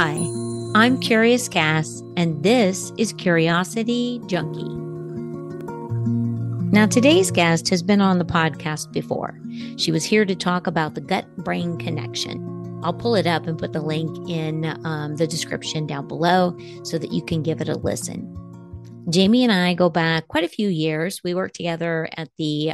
Hi, I'm Curious Cass, and this is Curiosity Junkie. Now, today's guest has been on the podcast before. She was here to talk about the gut-brain connection. I'll pull it up and put the link in the description down below so that you can give it a listen. Jamie and I go back quite a few years. We worked together at the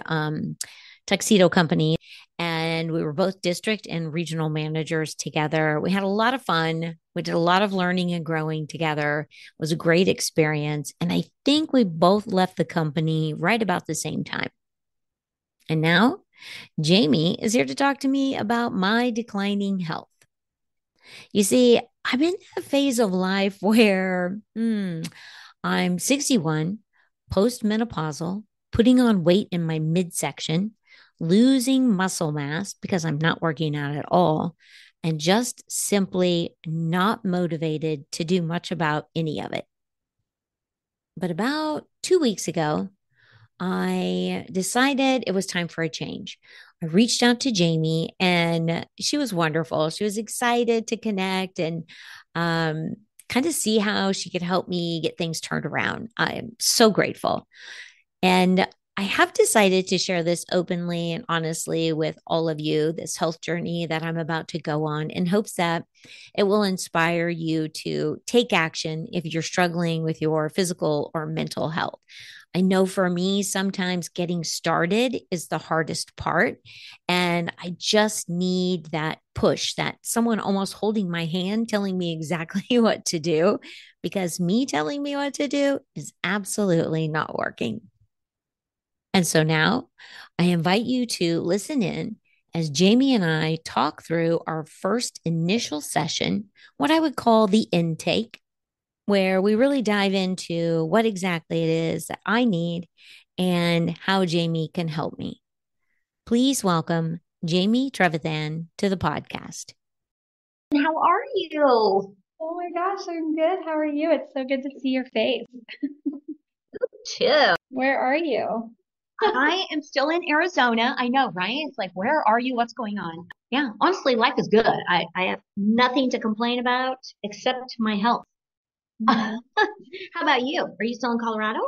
tuxedo company, and we were both district and regional managers together. We had a lot of fun. We did a lot of learning and growing together. It was a great experience. And I think we both left the company right about the same time. And now Jamie is here to talk to me about my declining health. You see, I'm in a phase of life where I'm 61, postmenopausal, putting on weight in my midsection, losing muscle mass because I'm not working out at all, and just simply not motivated to do much about any of it. But about 2 weeks ago, I decided it was time for a change. I reached out to Jamie, and she was wonderful. She was excited to connect and kind of see how she could help me get things turned around. I am so grateful. And I have decided to share this openly and honestly with all of you, this health journey that I'm about to go on, in hopes that it will inspire you to take action if you're struggling with your physical or mental health. I know for me, sometimes getting started is the hardest part. And I just need that push, that someone almost holding my hand, telling me exactly what to do, because me telling me what to do is absolutely not working. And so now I invite you to listen in as Jamie and I talk through our first initial session, what I would call the intake, where we really dive into what exactly it is that I need and how Jamie can help me. Please welcome Jamie Trevathan to the podcast. How are you? Oh my gosh, I'm good. How are you? It's so good to see your face. Too. Where are you? I am still in Arizona. I know, right? It's like, where are you? What's going on? Yeah, honestly, life is good. I have nothing to complain about except my health. Mhm. How about you? Are you still in Colorado?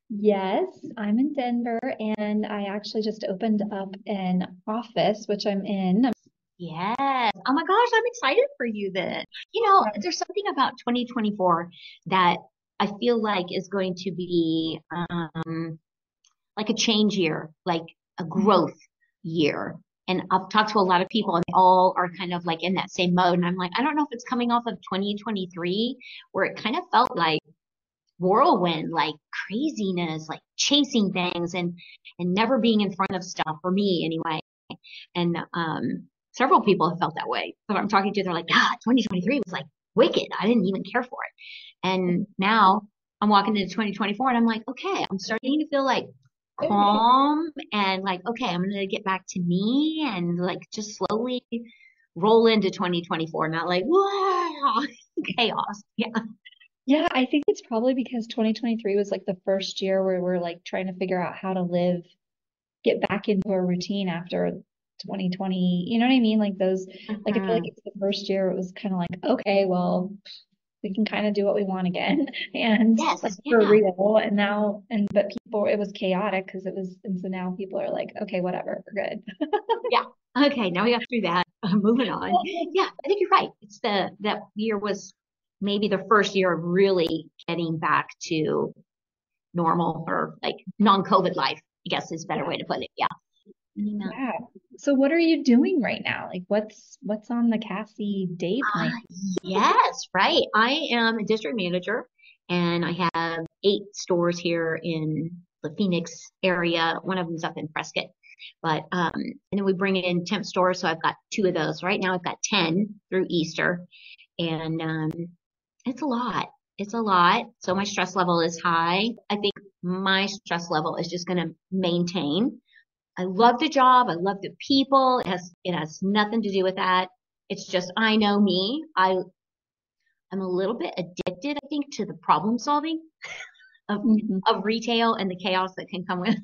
Yes, I'm in Denver and I actually just opened up an office, which I'm in. Yes. Oh my gosh, I'm excited for you then. There's something about 2024 that I feel like is going to be like a change year, like a growth year. And I've talked to a lot of people and they all are kind of like in that same mode. And I'm like, I don't know if it's coming off of 2023 where it kind of felt like whirlwind, like craziness, like chasing things and never being in front of stuff for me anyway. And several people have felt that way. So I'm talking to, they're like, yeah, 2023 was like wicked. I didn't even care for it. And now I'm walking into 2024 and I'm like, okay, I'm starting to feel like calm and like, okay, I'm going to get back to me and like just slowly roll into 2024, not like, wow, chaos. Yeah. Yeah, I think it's probably because 2023 was like the first year where we're like trying to figure out how to live, get back into a routine after 2020. You know what I mean? Like those, like I feel like Mhm. it's the first year it was kind of like, okay, well, we can kind of do what we want again and like Yes. for Yeah. real. And now, and but people, it was chaotic because it was, and so now people are like, okay, whatever, we're good. Yeah. Okay. Now we got through that. Moving on. Yeah. I think you're right. That year was maybe the first year of really getting back to normal or like non-COVID life, I guess is a better Yeah. way to put it. Yeah. Yeah. Yeah. So what are you doing right now? Like what's on the Cassie day plan? Yes, right. I am a district manager and I have 8 stores here in the Phoenix area. One of them's up in Prescott. But and then we bring in temp stores, so I've got 2 of those. Right now I've got 10 through Easter. And it's a lot. It's a lot. So my stress level is high. I think my stress level is just gonna maintain. I love the job. I love the people. It has nothing to do with that. It's just I know me. I'm a little bit addicted, I think, to the problem solving of Hmm. of retail and the chaos that can come with.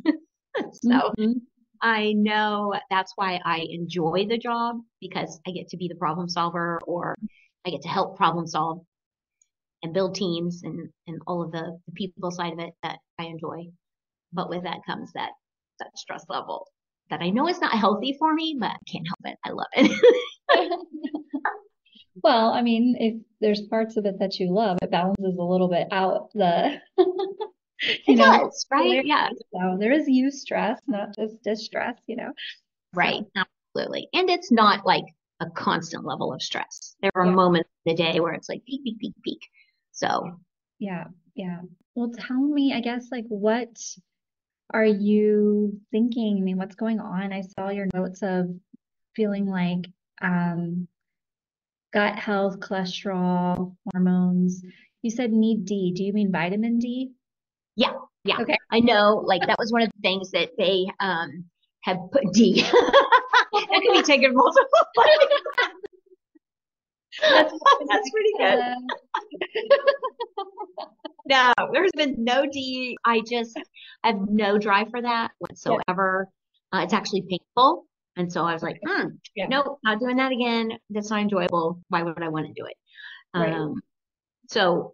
So Hmm. I know that's why I enjoy the job because I get to be the problem solver or I get to help problem solve and build teams and all of the people side of it that I enjoy. But with that comes that stress level that I know is not healthy for me, but I can't help it. I love it. Well, I mean, if there's parts of it that you love, it balances a little bit out the, It does, right? there, Yeah. so there is use stress, not just distress. Right. So, Absolutely. And it's not like a constant level of stress. There are yeah, moments in the day where it's like peak, peak, peak, peak. So yeah, yeah. Well, tell me, I guess, like, what are you thinking? I mean, what's going on? I saw your notes of feeling like um, gut health, cholesterol, hormones. You said need D. Do you mean vitamin D? yeah, yeah. Okay. I know like that was one of the things that they have put D. That can be taken multiple ways. That's That's pretty good. No, there's been no D. I have no drive for that yeah, whatsoever. It's actually painful. And so I was like, yeah, nope, not doing that again. That's not enjoyable. Why would I want to do it? right. So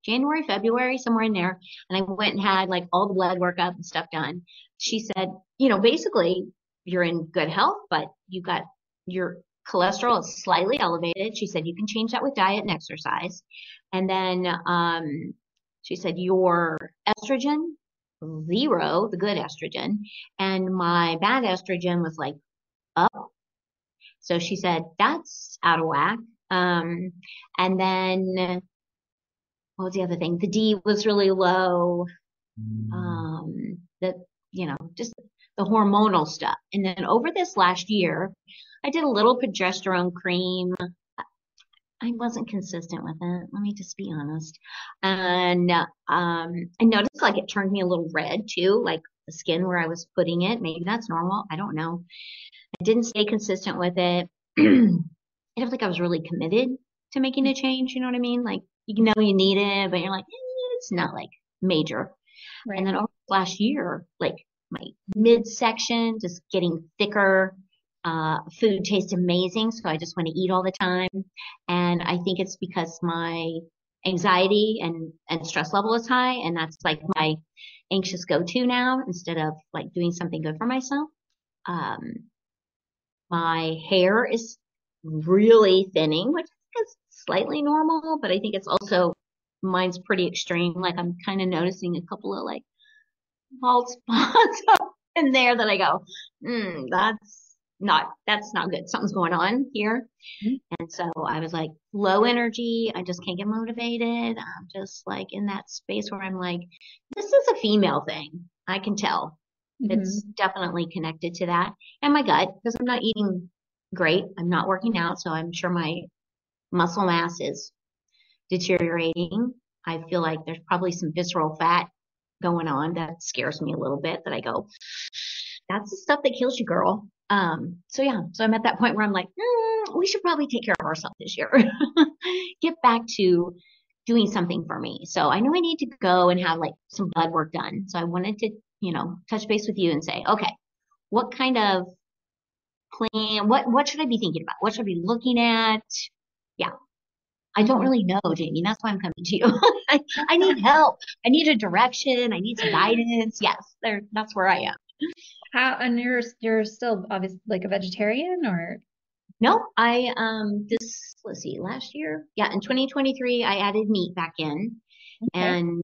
January, February, somewhere in there, and I went and had like all the blood work up and stuff done. She said, basically you're in good health, but you got your cholesterol is slightly elevated. She said you can change that with diet and exercise. And then she said your estrogen, 0, the good estrogen, and my bad estrogen was like up. So she said that's out of whack. And then what was the other thing? The D was really low. That, just the hormonal stuff. And then over this last year, I did a little progesterone cream. I wasn't consistent with it. Let me just be honest. And I noticed like it turned me a little red too, like the skin where I was putting it. Maybe that's normal. I don't know. I didn't stay consistent with it. I don't think I was really committed to making a change. You know what I mean? Like, you know, you need it, but you're like, it's not like major. And Right. then over the last year, like my midsection just getting thicker. Food tastes amazing, so I just want to eat all the time. And I think it's because my anxiety and stress level is high, and that's like my anxious go-to now instead of like doing something good for myself. Um, my hair is really thinning, which is slightly normal, but I think it's also mine's pretty extreme. Like I'm kind of noticing a couple of like bald spots in there that I go, that's not good. Something's going on here. Mhm. And so I was like, low energy. I just can't get motivated. I'm just like in that space where I'm like, this is a female thing. I can tell. It's Mhm. definitely connected to that. And my gut, because I'm not eating great. I'm not working out. So I'm sure my muscle mass is deteriorating. I feel like there's probably some visceral fat going on that scares me a little bit that I go, that's the stuff that kills you, girl. So yeah, so I'm at that point where I'm like, we should probably take care of ourselves this year. Get back to doing something for me. So I know I need to go and have like some blood work done. So I wanted to, touch base with you and say, okay, what kind of plan, what should I be thinking about? What should I be looking at? Yeah, I don't Mhm. really know, Jamie. That's why I'm coming to you. I need help. I need a direction. I need some guidance. Yes, that's where I am. How, and you're still obviously like a vegetarian or No, let's see, last year, yeah, in 2023, I added meat back in, okay. and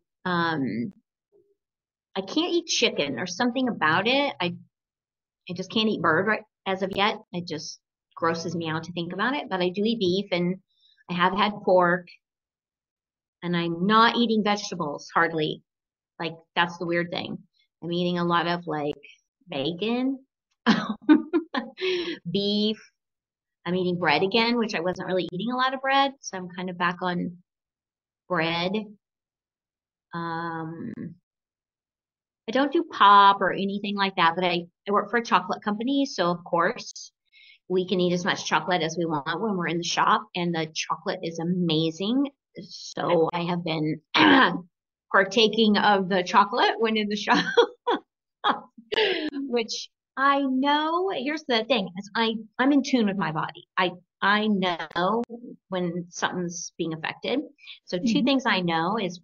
I can't eat chicken. There's something about it. I just can't eat bird right as of yet. It just grosses me out to think about it. But I do eat beef, and I have had pork, and I'm not eating vegetables hardly. Like that's the weird thing. I'm eating a lot of like bacon, beef. I'm eating bread again, which I wasn't really eating a lot of bread, so I'm kind of back on bread. Um, I don't do pop or anything like that, but I work for a chocolate company, so of course we can eat as much chocolate as we want when we're in the shop, and the chocolate is amazing. So I have been partaking of the chocolate when in the shop. Which I know, here's the thing, is I'm in tune with my body. I know when something's being affected. So two Mhm. things I know is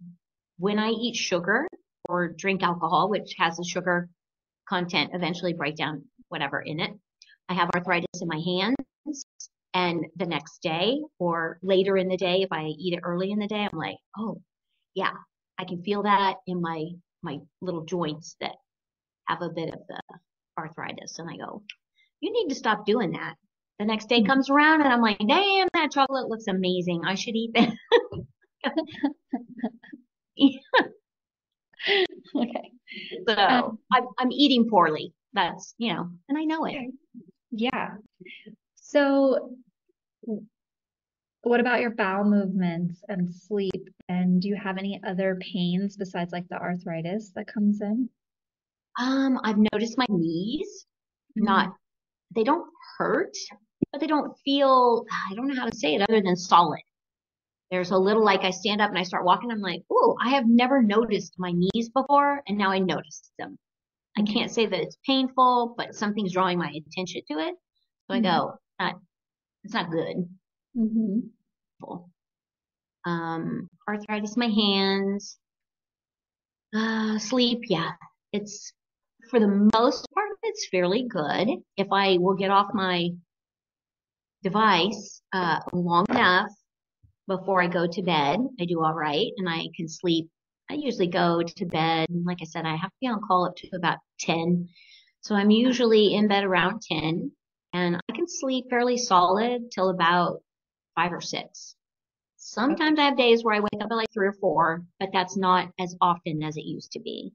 when I eat sugar or drink alcohol, which has a sugar content, eventually break down whatever in it. I have arthritis in my hands. And the next day or later in the day, if I eat it early in the day, I'm like, oh, yeah, I can feel that in my little joints that have a bit of the arthritis. And I go, you need to stop doing that. The next day comes around and I'm like, damn, that chocolate looks amazing. I should eat that. Okay. So Um, I'm eating poorly. That's, and I know it. okay. Yeah. So what about your bowel movements and sleep? And do you have any other pains besides like the arthritis that comes in? I've noticed my knees, Mm. they don't hurt, but they don't feel, I don't know how to say it other than solid. There's a little like I stand up and I start walking. I'm like, oh, I have never noticed my knees before, and now I notice them. I Okay. can't say that it's painful, but something's drawing my attention to it. So I Mm. go, it's not good. Hmm. Arthritis in my hands, sleep. Yeah, it's for the most part, it's fairly good. If I will get off my device long enough before I go to bed, I do all right and I can sleep. I usually go to bed, and like I said, I have to be on call up to about 10. So I'm usually in bed around 10 and I can sleep fairly solid till about 5 or 6. Okay. Sometimes I have days where I wake up at like 3 or 4, but that's not as often as it used to be.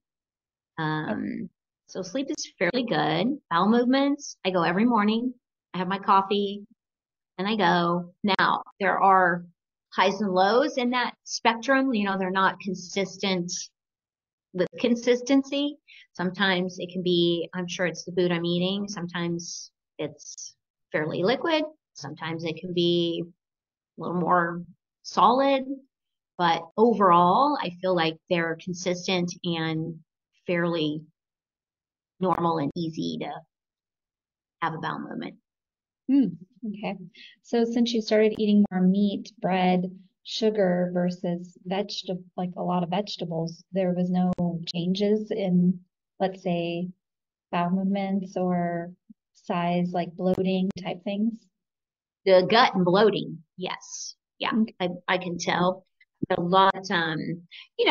Okay. Um, so sleep is fairly good. Bowel movements, I go every morning. I have my coffee and I go. Now, there are highs and lows in that spectrum. They're not consistent with consistency. Sometimes it can be, I'm sure it's the food I'm eating. Sometimes it's fairly liquid. Sometimes it can be a little more solid. But overall, I feel like they're consistent and fairly normal and easy to have a bowel movement. Mm. Okay. So since you started eating more meat, bread, sugar versus vegetable, like a lot of vegetables, there was no changes in, let's say, bowel movements or size, like bloating type things? The gut and bloating, yes. Yeah, Okay. I can tell a lot.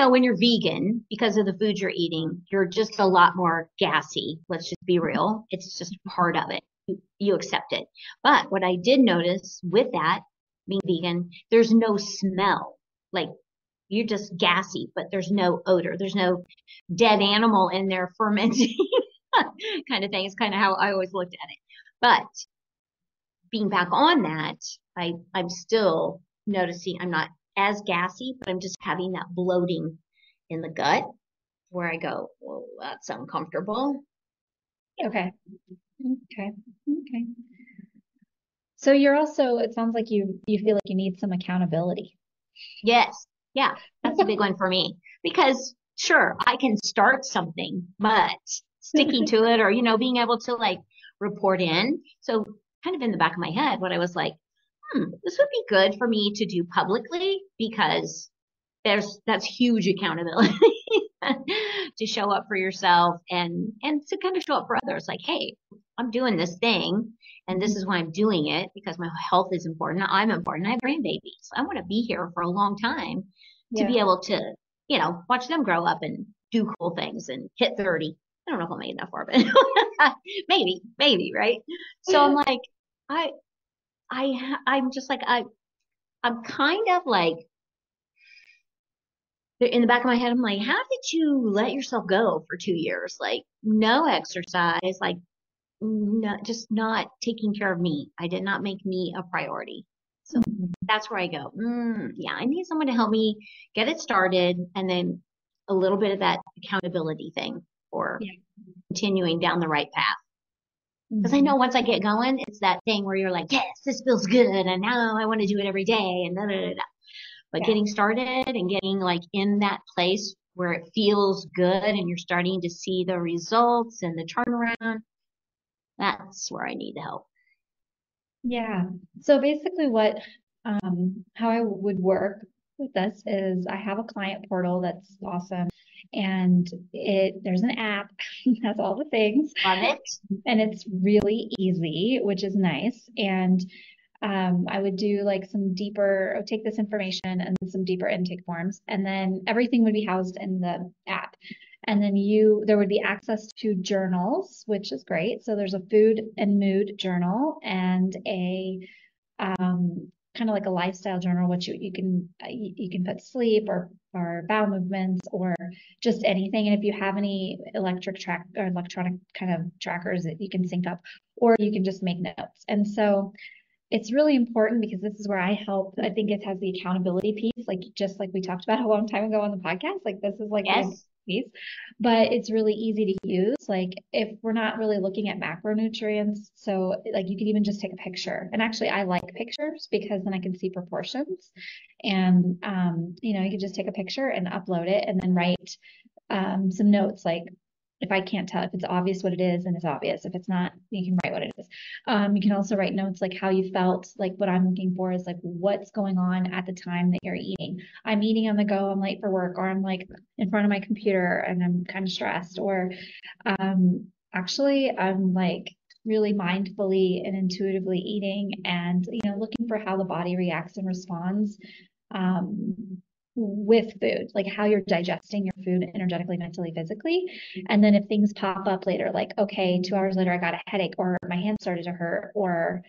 When you're vegan, because of the food you're eating, you're just a lot more gassy. Let's just be real. It's just part of it. You accept it. But what I did notice with that, being vegan, there's no smell. Like you're just gassy, but there's no odor. There's no dead animal in there fermenting kind of thing. It's kind of how I always looked at it. But being back on that, I'm still noticing I'm not as gassy, but I'm just having that bloating in the gut where I go, well, that's uncomfortable. Okay. Okay. Okay. So you're also, it sounds like you feel like you need some accountability. Yes. Yeah. That's a big one for me because sure, I can start something, but sticking to it or, being able to like report in. So kind of in the back of my head, what I was like, this would be good for me to do publicly because that's huge accountability to show up for yourself and to kind of show up for others like, hey, I'm doing this thing and this is why I'm doing it because my health is important. I'm important. I have grandbabies. I want to be here for a long time to Yeah. be able to, watch them grow up and do cool things and hit 30. I don't know if I'll make it that far, but maybe, right? So I'm like, I, I'm just like, I'm kind of like in the back of my head, I'm like, how did you let yourself go for 2 years? Like, no exercise, like, just not taking care of me. I did not make me a priority. So that's where I go, yeah, I need someone to help me get it started and then a little bit of that accountability thing for Yeah. continuing down the right path. Because I Mhm. know once I get going, it's that thing where you're like, yes, this feels good. And now I want to do it every day. And da, da, da, da. But Yeah. getting started and getting like in that place where it feels good and you're starting to see the results and the turnaround, that's where I need the help. Yeah. So basically how I would work with this is I have a client portal that's awesome. And there's an app, has all the things, Love it. and it's really easy, which is nice. And I would do like I would take this information and some deeper intake forms, and then everything would be housed in the app. And then there would be access to journals, which is great. So there's a food and mood journal and a kind of like a lifestyle journal, which you can put sleep or bowel movements or just anything. And if you have any electronic kind of trackers that you can sync up, or you can just make notes. And so it's really important because this is where I help. I think it has the accountability piece, like just like we talked about a long time ago on the podcast. Like this is like the Yes. piece, but it's really easy to use. Like if we're not really looking at macronutrients, so like you could even just take a picture. And actually, I like pictures because then I can see proportions. And you could just take a picture and upload it, and then write some notes like if I can't tell if it's obvious what it is, and it's obvious. If it's not, you can write what it is. You can also write notes like how you felt. Like what I'm looking for is like what's going on at the time that you're eating. I'm eating on the go, I'm late for work, or I'm like in front of my computer and I'm kind of stressed, or actually I'm like really mindfully and intuitively eating and looking for how the body reacts and responds um, with food, like how you're digesting your food energetically, mentally, physically. And then if things pop up later, like, okay, 2 hours later, I got a headache or my hand started to hurt, or,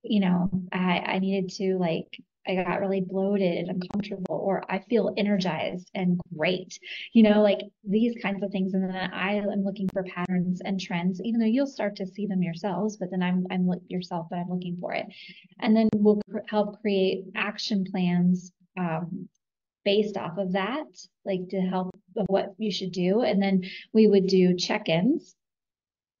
I needed to like, I got really bloated and uncomfortable, or I feel energized and great, like these kinds of things. And then I am looking for patterns and trends, even though you'll start to see them yourselves, but then I'm yourself, but I'm looking for it. And then we'll help create action plans based off of that, like to help of what you should do. And then we would do check-ins.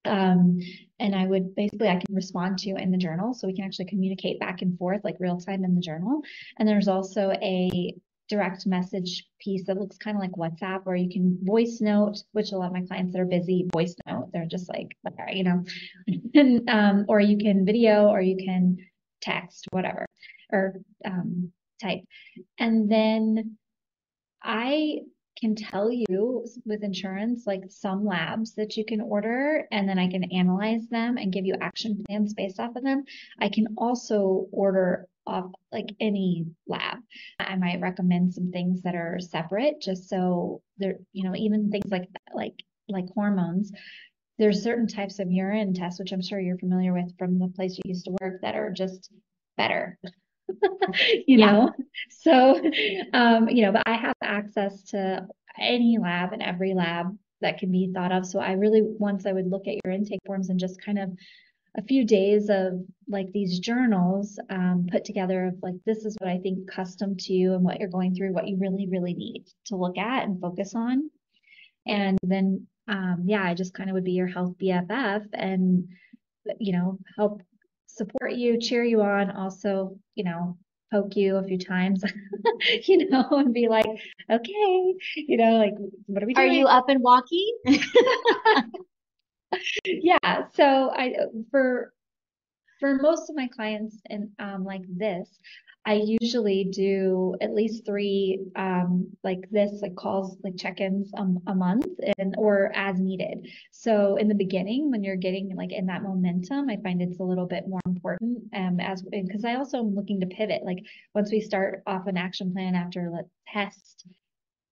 Um, and I can respond to you in the journal. So we can actually communicate back and forth like real time in the journal. And there's also a direct message piece that looks kind of like WhatsApp, where you can voice note, which a lot of my clients that are busy voice note. They're just like, and, or you can video, or you can text, whatever, or type. And then I can tell you with insurance, like some labs that you can order, and then I can analyze them and give you action plans based off of them. I can also order off like any lab. I might recommend some things that are separate, just so they're, even things like hormones. There's certain types of urine tests, which I'm sure you're familiar with from the place you used to work, that are just better. you Yeah. know so but I have access to any lab and every lab that can be thought of. So I really, once I would look at your intake forms and just kind of a few days of like these journals put together of like, this is what I think custom to you and what you're going through, what you really really need to look at and focus on. And then yeah, I just kind of would be your health BFF and help support you, cheer you on, also, poke you a few times, and be like, okay, like, what are we Are doing? you up and walking? Yeah. So for most of my clients and like this, I usually do at least three like this, like calls, like check-ins a month, and or as needed. So in the beginning, when you're getting like in that momentum, I find it's a little bit more important as because I also am looking to pivot. Like once we start off an action plan after let's test,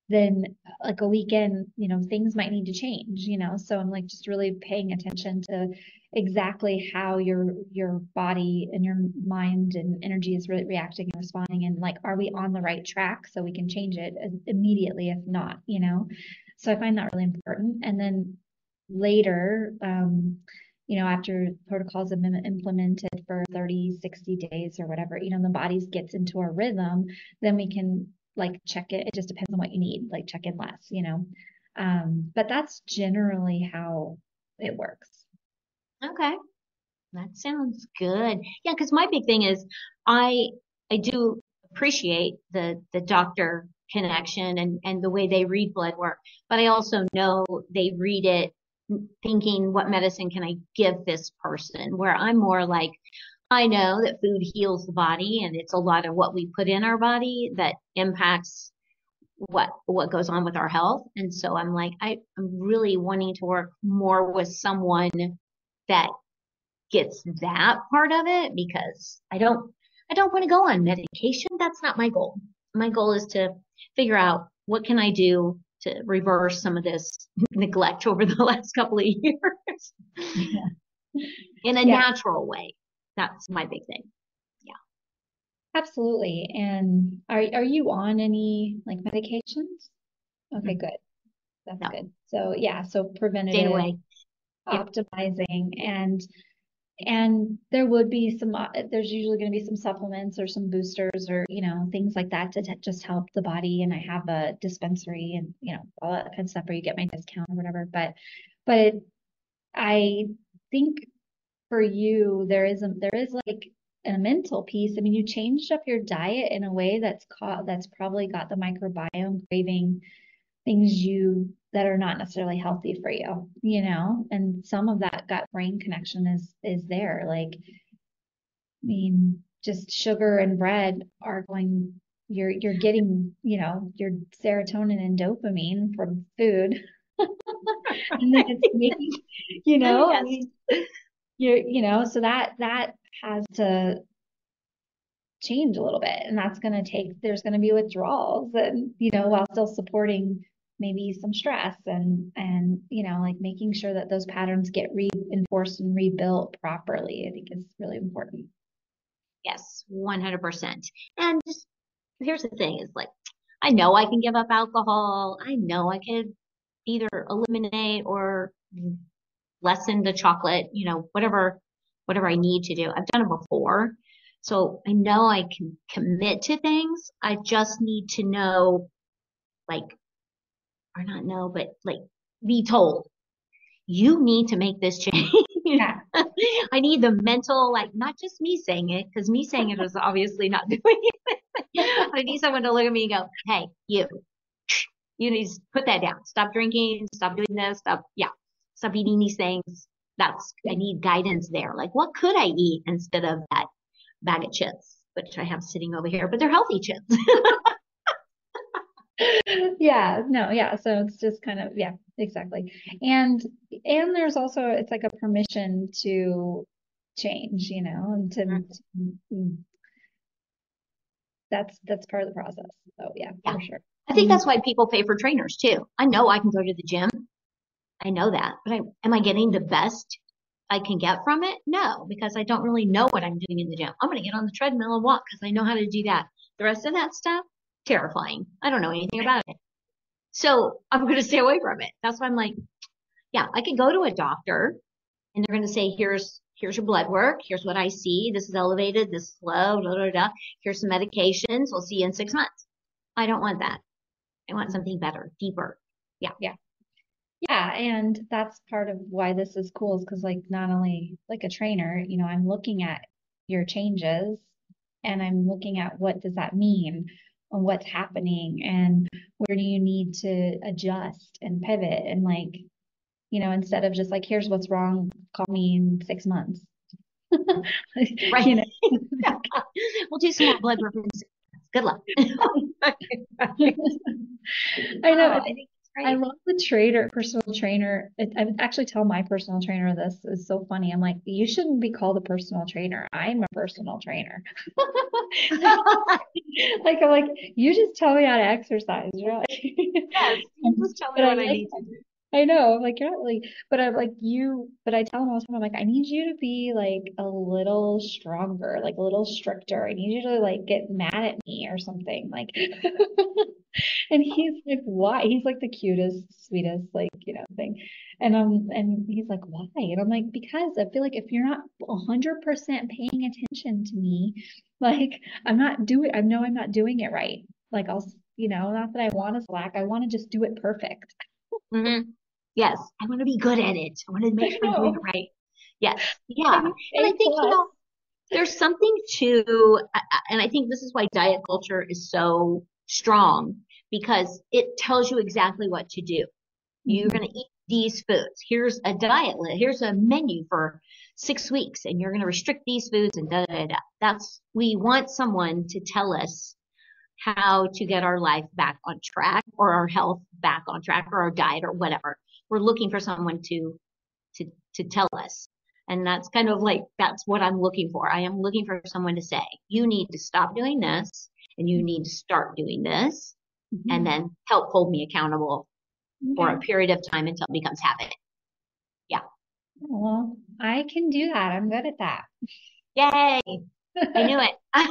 then like a weekend, things might need to change, so I'm like just really paying attention to exactly how your body and your mind and energy is really reacting and responding, and like, are we on the right track so we can change it immediately if not, so I find that really important. And then later, after protocols have been implemented for 30, 60 days or whatever, the body gets into a rhythm, then we can like check it. It just depends on what you need, like check in less, but that's generally how it works. Okay. That sounds good. Yeah, because my big thing is I I do appreciate the doctor connection and the way they read blood work, but I also know they read it thinking, what medicine can I give this person? Where I'm more like, I know that food heals the body, and it's a lot of what we put in our body that impacts what goes on with our health. And so I'm like, I'm really wanting to work more with someone that gets that part of it, because I don't want to go on medication. That's not my goal. My goal is to figure out what can I do to reverse some of this neglect over the last couple of years Yeah. in a Yeah, natural way. That's my big thing. Yeah. absolutely. And are you on any like medications? Okay, Mm-mm. good. That's No, good. So yeah, so staying preventative, away. Yep. optimizing, and there would be some, there's usually going to be some supplements or some boosters or, things like that to just help the body. And I have a dispensary and, all that kind of stuff where you get my discount or whatever. But I think for you, there is like a mental piece. I mean, you changed up your diet in a way that's probably got the microbiome craving things that are not necessarily healthy for you, and some of that gut brain connection is there. Like, I mean, just sugar and bread are going, you're getting, your serotonin and dopamine from food. And then it's making, I Yes. mean, so that has to change a little bit, and there's going to be withdrawals, and while still supporting maybe some stress, and like making sure that those patterns get reinforced and rebuilt properly, I think is really important. Yes, 100%. And just here's the thing is like, I know I can give up alcohol. I know I could either eliminate or lessen the chocolate, whatever I need to do. I've done it before. So I know I can commit to things. I just need to know, like, or not know, but like be told, you need to make this change. Yeah. I need the mental, like, not just me saying it, because me saying it is obviously not doing it. I need someone to look at me and go, hey, you need to put that down. Stop drinking, stop doing this, stop eating these things. I need guidance there. Like, what could I eat instead of that bag of chips, which I have sitting over here, but they're healthy chips. Yeah, no, yeah. So it's just kind of, yeah, exactly. And there's also, it's like a permission to change, and that's part of the process. So yeah, Yeah. for sure. I think Mhm. that's why people pay for trainers too. I know I can go to the gym. I know that, but am I getting the best I can get from it? No, because I don't really know what I'm doing in the gym. I'm going to get on the treadmill and walk because I know how to do that. The rest of that stuff, terrifying. I don't know anything about it. So I'm going to stay away from it. That's why I'm like, yeah, I could go to a doctor and they're going to say, here's your blood work. Here's what I see. This is elevated. This is low. Da, da, da. Here's some medications. We'll see you in 6 months. I don't want that. I want something better, deeper. Yeah. Yeah. Yeah, and that's part of why this is cool, is because like not only like a trainer, I'm looking at your changes, and I'm looking at what does that mean and what's happening, and where do you need to adjust and pivot, and like, instead of just like, here's what's wrong, call me in 6 months. Right. You know. We'll do some more blood work. Good luck. I know. Oh, I think it's I great. love the personal trainer. I would actually tell my personal trainer this. Is so funny. I'm like, you shouldn't be called a personal trainer. I'm a personal trainer. Like, I'm like, you just tell me how to exercise. You're like, Yes, you just tell me but I what I like need to do. I know, I'm like, you're not really, but I'm like, but I tell him all the time, I'm like, I need you to be like a little stronger, like a little stricter. I need you to like get mad at me or something. Like, and he's like, why? He's like the cutest, sweetest, like, thing. And he's like, why? And I'm like, because I feel like if you're not 100% paying attention to me, like, I know I'm not doing it right. Like, not that I want to slack, I want to just do it perfect. Mm-hmm. Yes, I want to be good at it. I want to make I sure I'm doing it know. right. Yes, I yeah. need And I A think, plus. there's something to, and I think this is why diet culture is so strong, because it tells you exactly what to do. You're Mhm. going to eat these foods. Here's a diet list. Here's a menu for 6 weeks and you're going to restrict these foods and da da da. We want someone to tell us how to get our life back on track or our health back on track or our diet or whatever. We're looking for someone to tell us. And that's kind of like, that's what I'm looking for. I am looking for someone to say, you need to stop doing this and you need to start doing this, and then help hold me accountable for a period of time until it becomes habit. Yeah. Well, I can do that. I'm good at that. Yay. I knew it. I've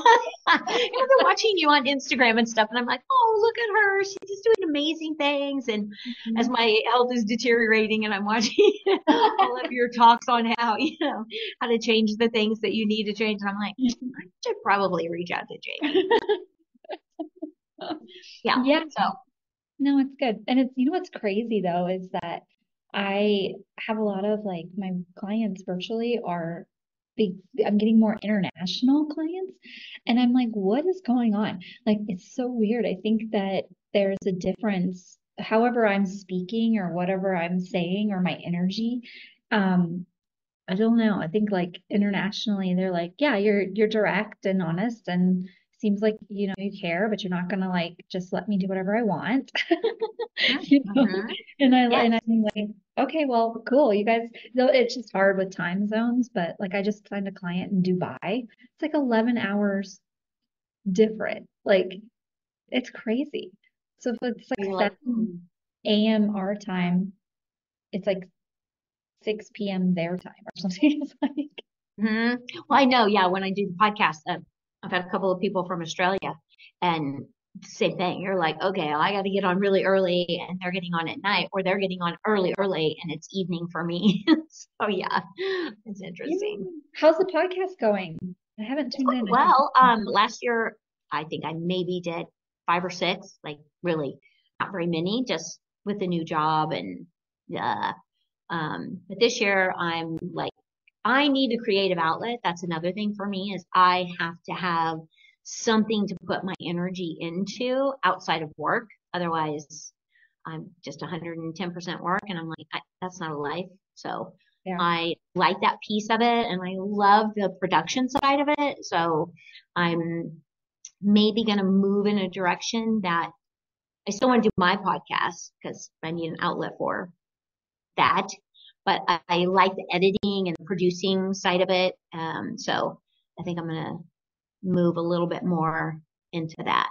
been watching you on Instagram and stuff, and I'm like, oh, look at her. She's just doing amazing things. And as my health is deteriorating and I'm watching all of your talks on how to change the things that you need to change, and I'm like, I should probably reach out to Jamie. Yeah. Yeah. So. No, it's good. And what's crazy though is that I have a lot of like my clients virtually are big. I'm getting more international clients, and I'm like, what is going on? Like, it's so weird. I think that there's a difference, however I'm speaking or whatever I'm saying or my energy. I don't know. I think like internationally, they're like, yeah, you're direct and honest and seems like you care, but you're not gonna like just let me do whatever I want. And I'm like, okay, well, cool. You guys, though it's just hard with time zones, but like I just signed a client in Dubai. It's like 11 hours different. Like it's crazy. So if it's like 7 a.m. our time, it's like 6 p.m. their time or something. It's like, Well, I know. Yeah. When I do the podcast, I've had a couple of people from Australia, and same thing. You're like, okay, I got to get on really early, and they're getting on at night, or they're getting on early, and it's evening for me. So yeah, it's interesting. How's the podcast going? I haven't tuned in. Well, last year I think I maybe did 5 or 6, like really not very many, just with the new job and but this year I'm like, I need a creative outlet. That's another thing for me is I have to have something to put my energy into outside of work. Otherwise, I'm just 110% work, and I'm like, that's not a life. So Yeah. I like that piece of it, and I love the production side of it. So I'm maybe going to move in a direction that I still want to do my podcast because I need an outlet for that. But I like the editing and the producing side of it. So I think I'm going to move a little bit more into that.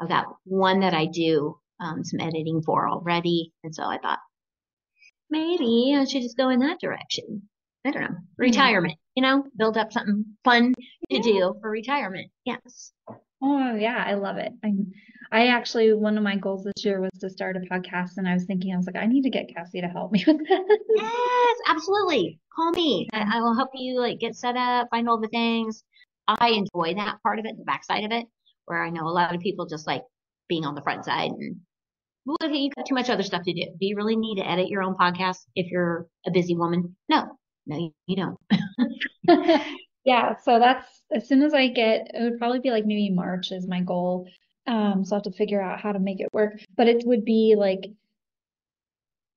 I've got one that I do some editing for already. And so I thought maybe I should just go in that direction. I don't know. Retirement, build up something fun to do for retirement. Yes. Oh yeah, I love it. I actually, one of my goals this year was to start a podcast, and I was like, I need to get Cassie to help me with that. Yes, absolutely. Call me. I will help you like get set up, find all the things. I enjoy that part of it, the backside of it, where I know a lot of people just like being on the front side and look, you've got too much other stuff to do. Do you really need to edit your own podcast if you're a busy woman? No, you don't. Yeah, so that's as soon as it would probably be like maybe March is my goal. So I have to figure out how to make it work. But it would be like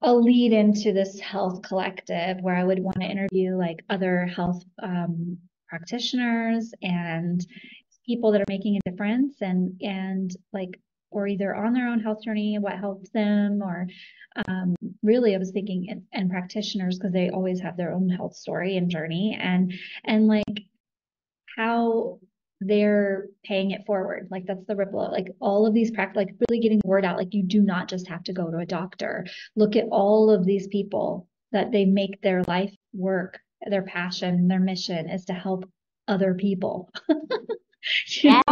a lead into this health collective where I would want to interview like other health practitioners and people that are making a difference and like or either on their own health journey, what helps them, or really I was thinking and practitioners because they always have their own health story and journey and like how they're paying it forward. Like that's the ripple, like all of these practice, like really getting the word out. Like you do not just have to go to a doctor. Look at all of these people that they make their life work, their passion, their mission is to help other people. Yes,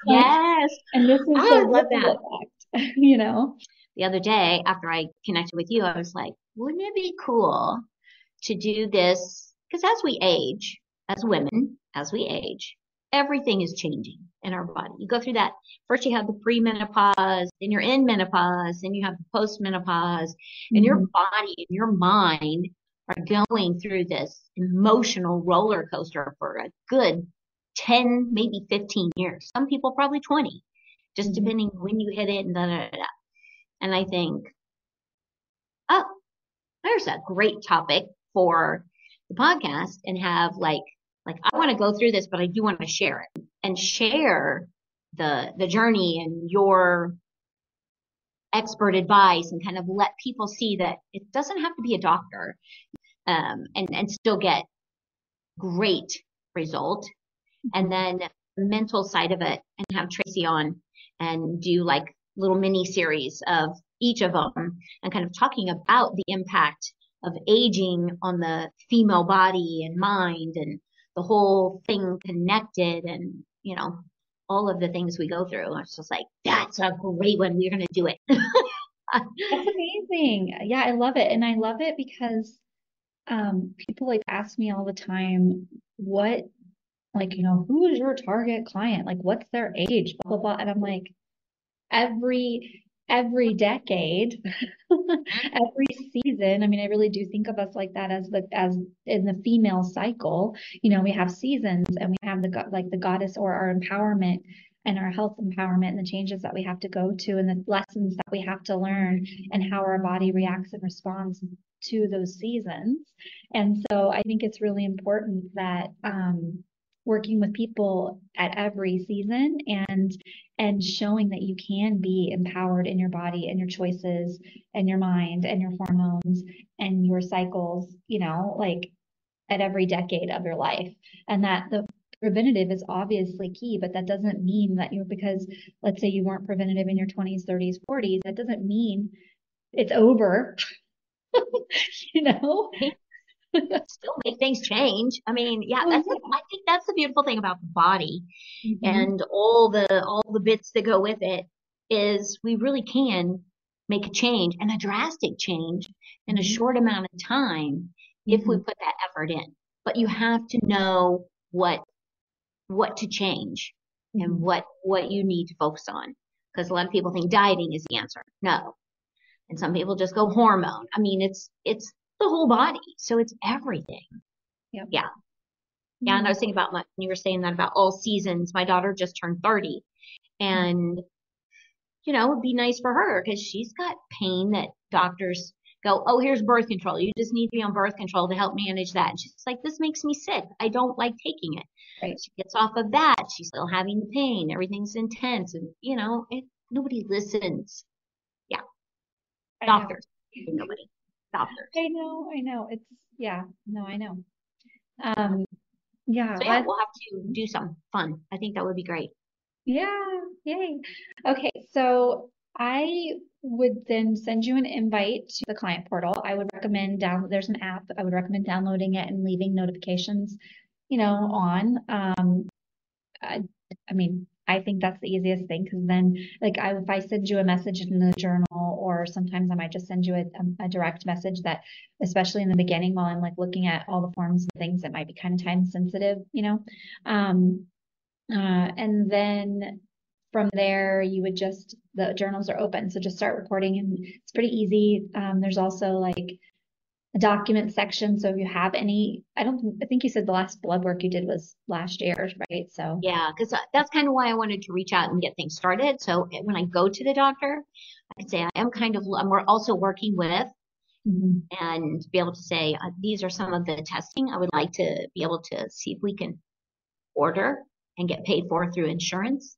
yes. And this is I love that. Effect, The other day after I connected with you, I was like, wouldn't it be cool to do this? Because as we age, as women, as we age, everything is changing in our body. You go through that. First, you have the premenopause, then you're in menopause, then you have the postmenopause, and your body and your mind are going through this emotional roller coaster for a good 10, maybe 15 years. Some people probably 20, just depending when you hit it and da, da, da. And I think, oh, there's a great topic for the podcast and have I want to go through this, but I do want to share it and share the journey and your expert advice and kind of let people see that it doesn't have to be a doctor, and still get great result. And then the mental side of it, and have Tracy on and do like little mini series of each of them and kind of talking about the impact of aging on the female body and mind and the whole thing connected, and all of the things we go through. I was just like, that's a great one. We're going to do it. That's amazing. Yeah, I love it. And I love it because people like ask me all the time, what, like, who is your target client? Like, what's their age? Blah, blah, blah. And I'm like, every decade, every season. I mean, I really do think of us like that as in the female cycle. We have seasons, and we have the goddess, or our empowerment and our health empowerment, and the changes that we have to go to, and the lessons that we have to learn, and how our body reacts and responds to those seasons. And so I think it's really important that working with people at every season, and showing that you can be empowered in your body and your choices and your mind and your hormones and your cycles, like at every decade of your life. And that the preventative is obviously key, but that doesn't mean that because let's say you weren't preventative in your 20s, 30s, 40s, that doesn't mean it's over, you know? Still make things change. I mean, yeah, Oh, I think that's the beautiful thing about the body yeah. and all the bits that go with it, is we really can make a change, and a drastic change, in a short amount of time if we put that effort in. But you have to know what to change and what you need to focus on. Because a lot of people think dieting is the answer. No. And some people just go hormone. I mean, it's the whole body. So it's everything. Yep. Yeah. Yeah. And I was thinking about when you were saying that about all seasons. My daughter just turned 30, and it'd be nice for her because she's got pain that doctors go, oh, here's birth control. You just need to be on birth control to help manage that. And she's like, this makes me sick. I don't like taking it. Right. She gets off of that. She's still having the pain. Everything's intense. And, nobody listens. Yeah. Doctors. Nobody. Doctors. I know. It's, yeah, no, I know. Yeah, So yeah, we'll have to do some fun. I think that would be great. yeah, yay. Okay, so I would then send you an invite to the client portal. I would recommend there's an app. I would recommend downloading it and leaving notifications, on. I mean, I think that's the easiest thing, because then, like, if I send you a message in the journal, or sometimes I might just send you a direct message that, especially in the beginning, while I'm like looking at all the forms and things that might be kind of time sensitive, and then from there, the journals are open. So just start recording, and it's pretty easy. There's also like a document section. So if you have I think you said the last blood work you did was last year, right? So yeah, because that's kind of why I wanted to reach out and get things started. So when I go to the doctor, I can say we're also working with, and be able to say, these are some of the testing I would like to be able to see if we can order and get paid for through insurance.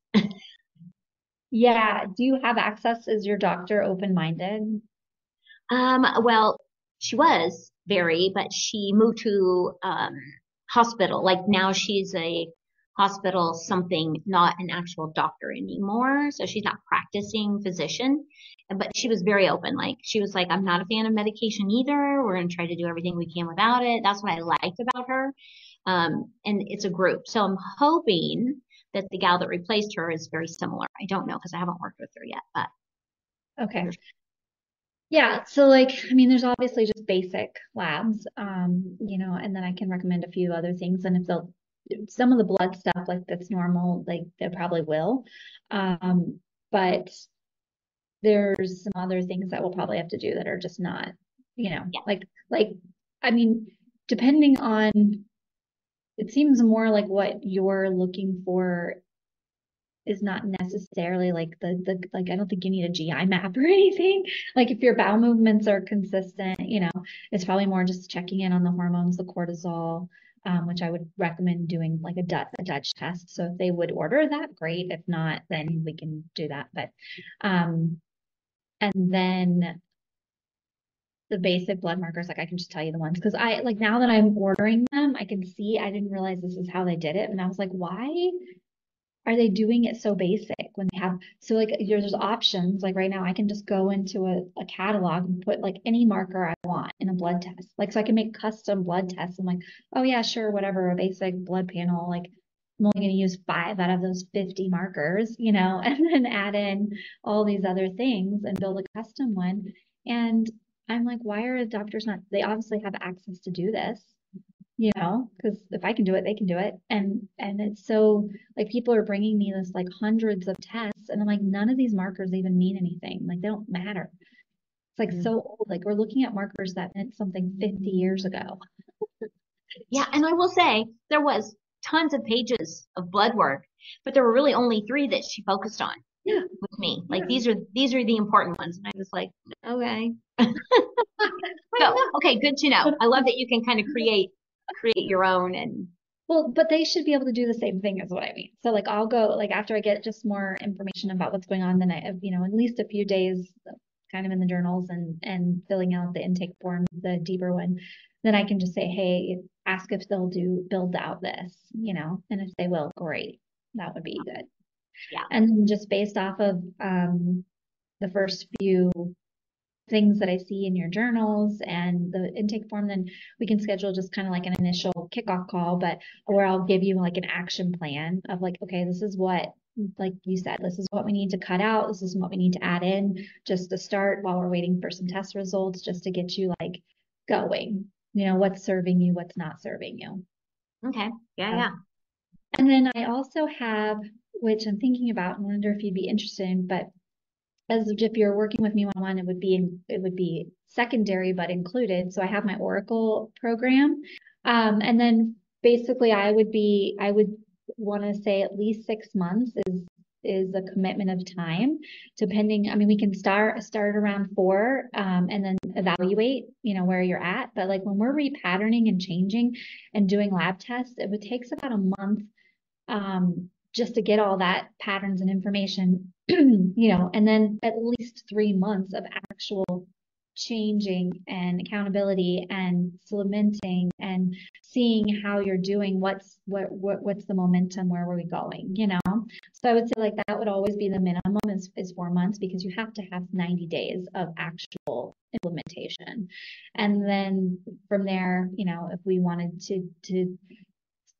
Yeah. Do you have access? Is your doctor open-minded? Well, she was but she moved to hospital. Like now she's a hospital something, not an actual doctor anymore. So she's not practicing physician. But she was very open. Like she was like, I'm not a fan of medication either. We're going to try to do everything we can without it. That's what I liked about her. And it's a group. So I'm hoping that the gal that replaced her is very similar. I don't know because I haven't worked with her yet, but Okay. Yeah, so like, I mean, there's obviously just basic labs, and then I can recommend a few other things. And if some of the blood stuff, like that's normal, like they probably will. But there's some other things that we'll probably have to do that are just not, yeah. like, I mean, depending on, it seems more like what you're looking for is not necessarily like like, I don't think you need a GI map or anything. Like if your bowel movements are consistent, it's probably more just checking in on the hormones, the cortisol, which I would recommend doing like a Dutch test. So if they would order that, great. If not, then we can do that. But, and then the basic blood markers, like I can just tell you the ones, because I like now that I'm ordering them, I can see I didn't realize this is how they did it. And I was like, why are they doing it so basic when they have so like there's options like right now I can just go into a catalog and put like any marker I want in a blood test, like so I can make custom blood tests. I'm like, oh yeah, sure, whatever, a basic blood panel, like I'm only going to use 5 out of those 50 markers, and then add in all these other things and build a custom one. And I'm like, why are doctors not, they obviously have access to do this, because if I can do it, they can do it. And it's so like people are bringing me this like hundreds of tests, and I'm like, none of these markers even mean anything. Like they don't matter. It's like so old. Like we're looking at markers that meant something 50 years ago. Yeah, and I will say there was tons of pages of blood work, but there were really only 3 that she focused on with me. Like these are the important ones. And I was like, okay. So, okay, good to know. I love that you can kind of create your own. And well, but they should be able to do the same thing, is what I mean. So like I'll go like after I get just more information about what's going on, then I have, at least a few days kind of in the journals and filling out the intake form, the deeper one, then I can just say, hey, ask if they'll build out this, and if they will, great. That would be good. Yeah. And just based off of the first few things that I see in your journals and the intake form, then we can schedule just kind of like an initial kickoff call, but where I'll give you like an action plan of like, okay, this is what, like you said, this is what we need to cut out. This is what we need to add in just to start while we're waiting for some test results, just to get you like going, what's serving you, what's not serving you. Okay. Yeah. And then I also have, which I'm thinking about and wonder if you'd be interested in, but as if you're working with me one-on-one, it would be secondary but included. So I have my Oracle program, and then basically I would want to say at least 6 months is a commitment of time, depending. I mean, we can start around 4, and then evaluate, where you're at. But like when we're repatterning and changing and doing lab tests, it would take about a month. Just to get all that patterns and information, and then at least 3 months of actual changing and accountability and cementing and seeing how you're doing, what's the momentum, where are we going, So I would say like that would always be the minimum is 4 months, because you have to have 90 days of actual implementation. And then from there, if we wanted to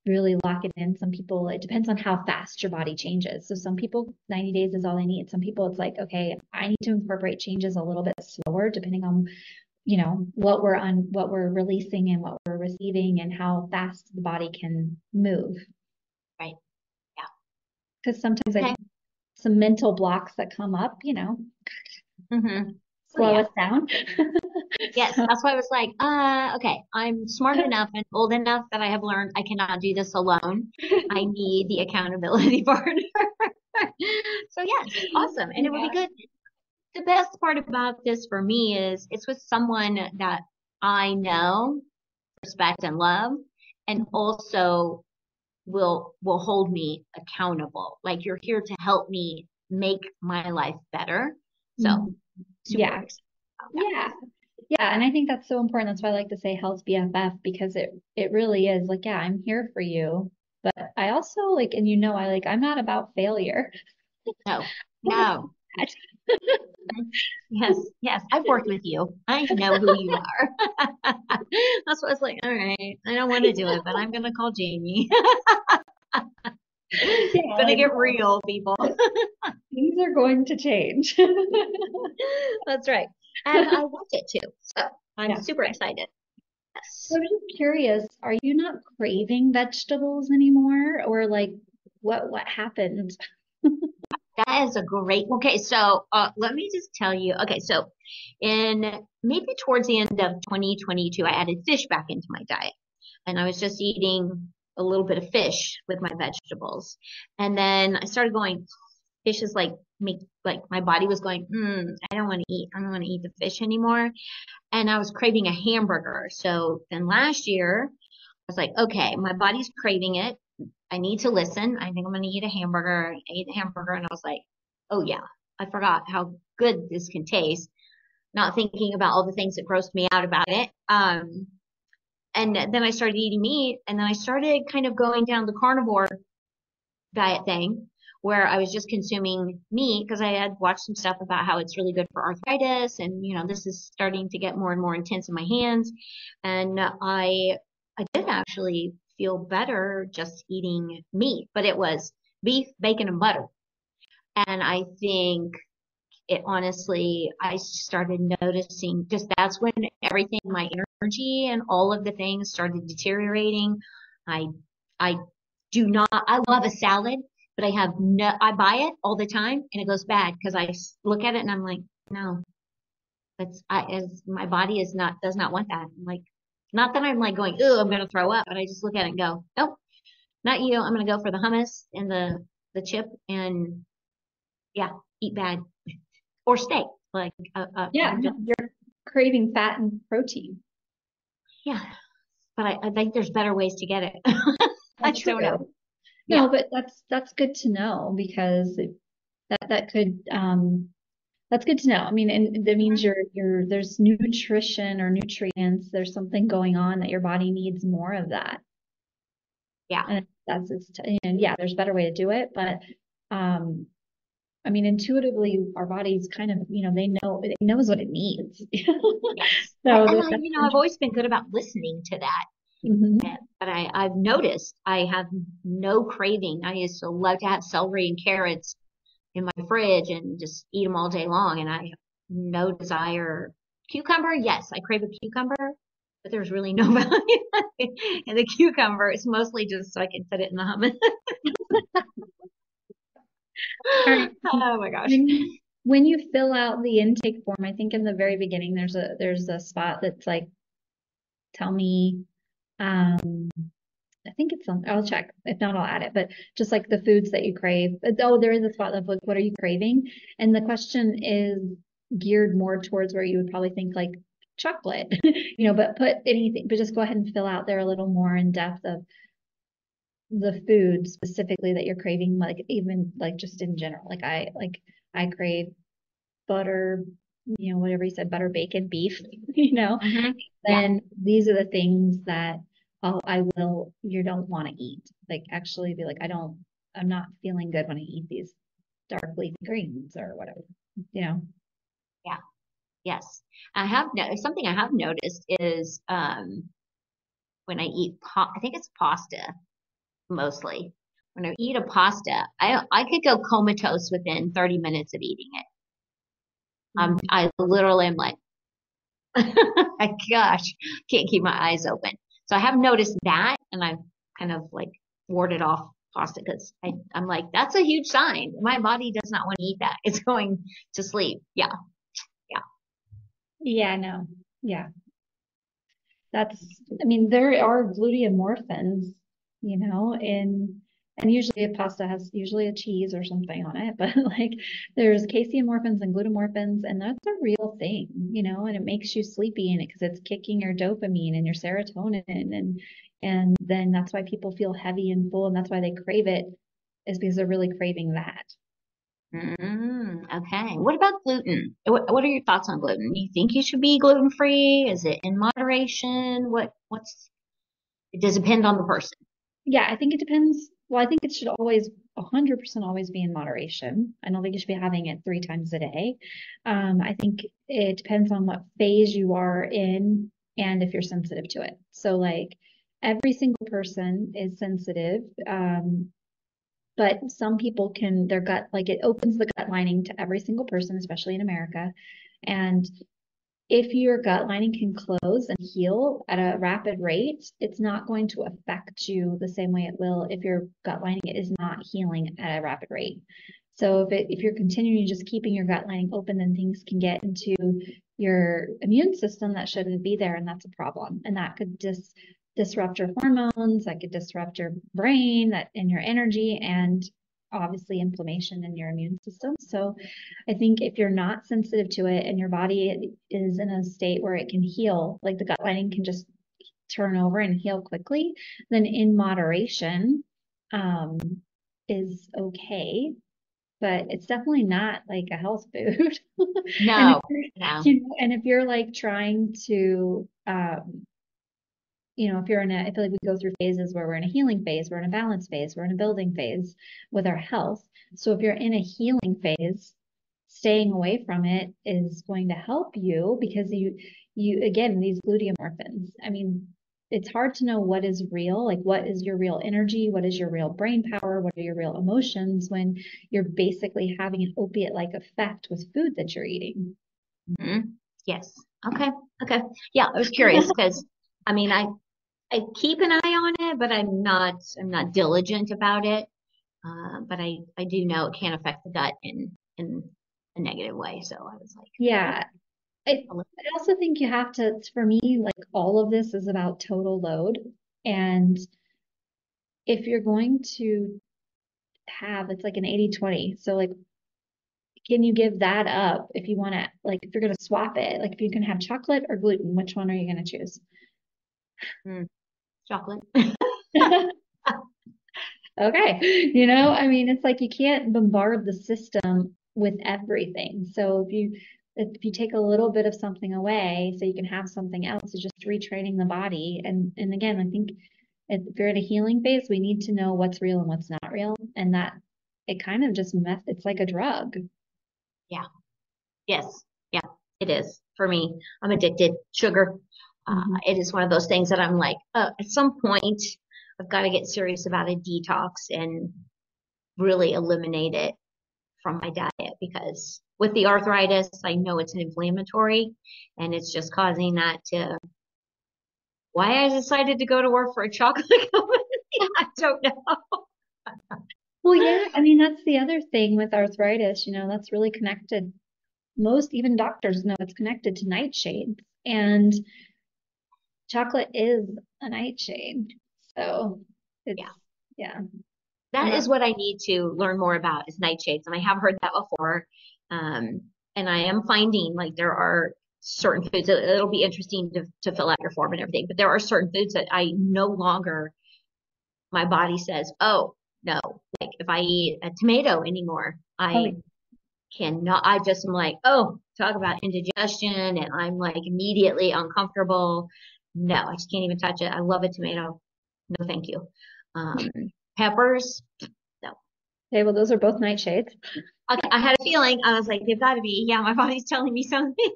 really lock it in. Some people, it depends on how fast your body changes. So some people, 90 days is all they need. Some people, it's like, okay, I need to incorporate changes a little bit slower, depending on, what we're releasing and what we're receiving and how fast the body can move. Right. Yeah. Because sometimes I think some mental blocks that come up, slow us down. Yes, that's why I was like, okay, I'm smart enough and old enough that I have learned I cannot do this alone. I need the accountability partner. So yes, awesome. And it would be good. The best part about this for me is it's with someone that I know, respect, and love, and also will hold me accountable. Like you're here to help me make my life better. So super excited about that. Yeah, and I think that's so important. That's why I like to say health BFF, because it really is like, yeah, I'm here for you, but I also like, and I'm not about failure. No. Yes, I've worked with you. I know who you are. That's what I was like, all right, I don't want to do it, but I'm gonna call Jamie. It's gonna get real, people. Things are going to change. That's right. And I want it to. So I'm super excited. Yes. So I'm just curious, are you not craving vegetables anymore? Or like what happened? That is a great, okay, so let me just tell you, okay, so in maybe towards the end of 2022, I added fish back into my diet. And I was just eating a little bit of fish with my vegetables. And then I started going, fish is like my body was going, I don't want to eat the fish anymore. And I was craving a hamburger. So then last year I was like, okay, my body's craving it. I need to listen. I think I'm going to eat a hamburger. I ate the hamburger and I was like, oh yeah, I forgot how good this can taste. Not thinking about all the things that grossed me out about it. And then I started eating meat, and then I started kind of going down the carnivore diet thing where I was just consuming meat because I had watched some stuff about how it's really good for arthritis. And, this is starting to get more and more intense in my hands. And I did actually feel better just eating meat, but it was beef, bacon, and butter. And I think it honestly, I started noticing just that's when everything, my energy and all of the things started deteriorating. I, I I love a salad, but I buy it all the time and it goes bad because I look at it and I'm like, no, as my body does not want that. I'm like, not that I'm like going, oh, I'm going to throw up, but I just look at it and go, nope, not you. I'm going to go for the hummus and the chip and yeah, eat bad or steak. Like, Yeah, you're craving fat and protein. yeah, but I think there's better ways to get it. I don't know. No, but that's good to know because that could that's good to know. I mean, and that means there's nutrition or nutrients. There's something going on that your body needs more of that. Yeah. And and yeah, there's a better way to do it, but I mean, intuitively, our bodies kind of, it knows what it needs. Yes. So and I've always been good about listening to that. Mm-hmm. But I've noticed I have no craving. I used to love to have celery and carrots in my fridge and just eat them all day long. And I have no desire. Cucumber, yes, I crave a cucumber, but there's really no value in the cucumber. It's mostly just so I can put it in the hummus. Right. Oh my gosh. When you fill out the intake form, I think in the very beginning there's a spot that's like, tell me, I think it's on, I'll check. If not, I'll add it. But just like the foods that you crave. Oh, there is a spot of like, what are you craving? And the question is geared more towards where you would probably think like chocolate, but put anything, but just go ahead and fill out there a little more in depth of the food specifically that you're craving, like even like just in general. Like I crave butter, whatever you said, butter, bacon, beef, Mm-hmm. then these are the things that you don't want to eat. Like actually be like, I'm not feeling good when I eat these dark leafy greens or whatever, Yeah. Yes. Something I have noticed is, when I eat, I think it's pasta mostly. When I eat a pasta, I could go comatose within 30 minutes of eating it. I literally am like, my gosh, can't keep my eyes open. So I have noticed that, and I've kind of like warded off pasta because I'm like, that's a huge sign. My body does not want to eat that. It's going to sleep. Yeah. Yeah, no. Yeah. I mean, there are gluteomorphins, and usually a pasta has usually a cheese or something on it, but like there's caseomorphins and glutamorphins, and that's a real thing, and it makes you sleepy in it because it's kicking your dopamine and your serotonin, and then that's why people feel heavy and full, and that's why they crave it, is because they're really craving that. Okay. What about gluten? What are your thoughts on gluten? Do you think you should be gluten free? Is it in moderation? It does depend on the person. Yeah, I think it depends. Well, I think it should always 100% always be in moderation. I don't think you should be having it 3 times a day. I think it depends on what phase you are in and if you're sensitive to it. So like every single person is sensitive. But some people their gut, like it opens the gut lining to every single person, especially in America. And if your gut lining can close and heal at a rapid rate, it's not going to affect you the same way it will if your gut lining is not healing at a rapid rate. So if you're continuing just keeping your gut lining open, then things can get into your immune system that shouldn't be there, and that's a problem. And that could just disrupt your hormones, that could disrupt your brain, that and your energy, and obviously inflammation in your immune system. So I think if you're not sensitive to it and your body is in a state where it can heal, like the gut lining can just turn over and heal quickly, then in moderation is okay. But it's definitely not like a health food. No, and and if you're like trying to if you're I feel like we go through phases where we're in a healing phase, we're in a balance phase, we're in a building phase with our health. So if you're in a healing phase, staying away from it is going to help you because you again, these gluteomorphins. I mean, it's hard to know what is real, like what is your real energy, what is your real brain power, what are your real emotions when you're basically having an opiate-like effect with food that you're eating. Mm-hmm. Yes. Okay. Yeah, I was curious because I mean, I keep an eye on it, but I'm not diligent about it. But I do know it can affect the gut in a negative way. So I was like, yeah. I also think you have to, for me, like all of this is about total load. And if you're going to it's like an 80-20. So like, can you give that up if you want to, like, if you're going to swap it, like if you can have chocolate or gluten, which one are you going to choose? Chocolate. Okay. I mean, it's like you can't bombard the system with everything. So if you take a little bit of something away so you can have something else, it's just retraining the body. And again, I think if you're in a healing phase, we need to know what's real and what's not real. And that it kind of just it's like a drug. Yeah. Yes. Yeah, it is for me. I'm addicted. Sugar. It is one of those things that I'm like, at some point, I've got to get serious about a detox and really eliminate it from my diet because with the arthritis, I know it's an inflammatory and it's just causing that to why I decided to go to work for a chocolate company. I don't know. Well, yeah, I mean, that's the other thing with arthritis, that's really connected. Most even doctors know it's connected to nightshades, and chocolate is a nightshade. So it's, yeah. That is what I need to learn more about is nightshades. And I have heard that before. And I am finding like there are certain foods that it'll be interesting to fill out your form and everything, but there are certain foods that I no longer, my body says, oh, no, like if I eat a tomato anymore, I cannot, I just am like, oh, talk about indigestion. And I'm like immediately uncomfortable. No, I just can't even touch it. I love a tomato. No, thank you. Peppers. No. Okay, well, those are both nightshades. Okay, I had a feeling. I was like, they've got to be. Yeah, my body's telling me something.